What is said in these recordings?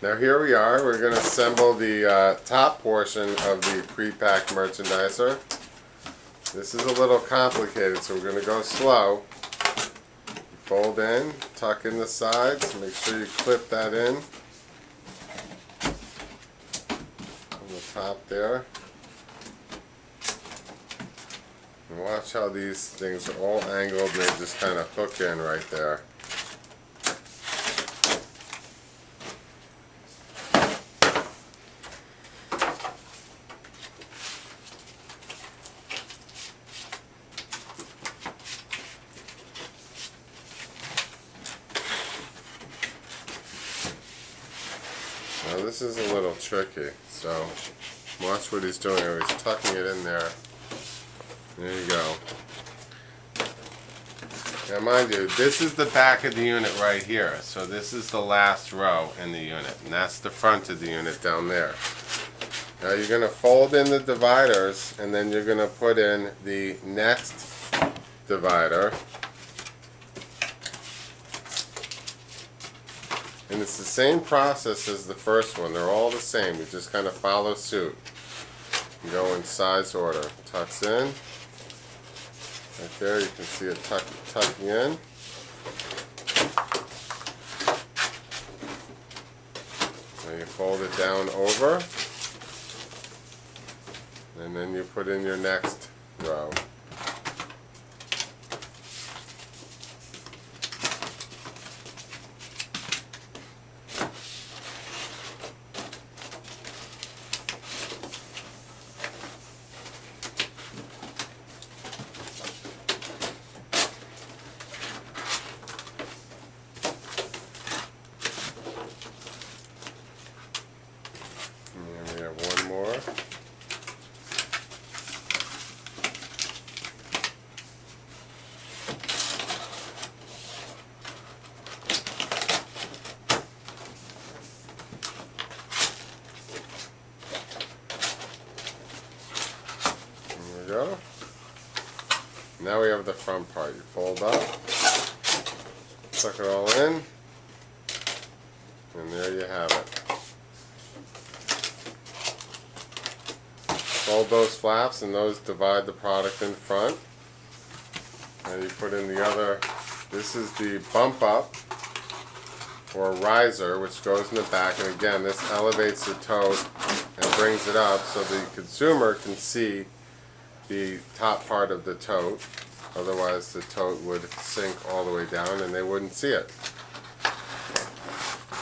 Now here we are, we're going to assemble the top portion of the pre-packed merchandiser. This is a little complicated, so we're going to go slow. Fold in, tuck in the sides, make sure you clip that in on the top there. And watch how these things are all angled and they just kind of hook in right there. Now this is a little tricky, so watch what he's doing. He's tucking it in there. There you go. Now mind you, this is the back of the unit right here. So this is the last row in the unit, and that's the front of the unit down there. Now you're going to fold in the dividers, and then you're going to put in the next divider. And it's the same process as the first one. They're all the same. You just kind of follow suit. You go in size order. Tucks in. Right there, you can see it tucking in. Now you fold it down over. And then you put in your next row. And we have one more. There we go. Now we have the front part. You fold up, tuck it all in, and there you have it. Fold those flaps and those divide the product in front. And you put in the other, this is the bump up or riser, which goes in the back, and again this elevates the tote and brings it up so the consumer can see the top part of the tote. Otherwise the tote would sink all the way down and they wouldn't see it.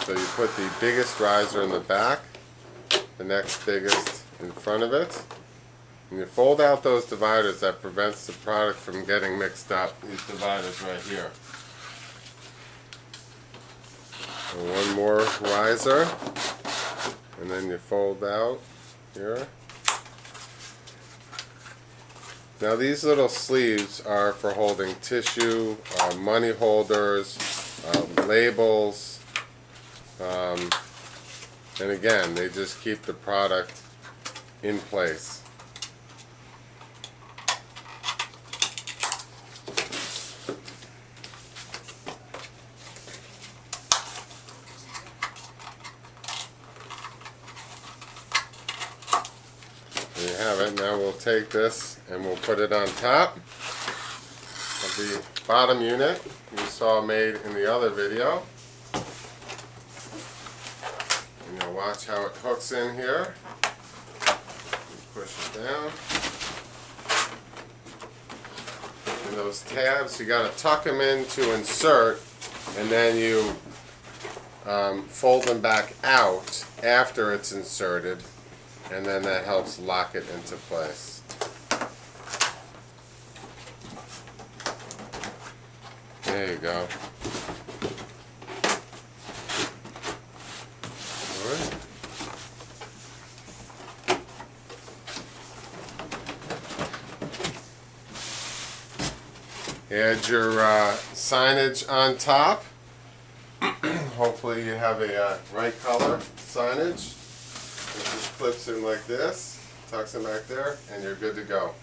So you put the biggest riser in the back, the next biggest in front of it, and you fold out those dividers. That prevents the product from getting mixed up. These dividers right here. And one more riser, and then you fold out here. Now these little sleeves are for holding tissue, money holders, labels, and again they just keep the product in place. There you have it. Now we'll take this and we'll put it on top of the bottom unit you saw made in the other video. And you'll watch how it hooks in here. Push it down. And those tabs, you got to tuck them in to insert, and then you fold them back out after it's inserted, and then that helps lock it into place. There you go. All right. Add your signage on top. Hopefully you have a right color signage. It just clips in like this, tucks in back there, and you're good to go.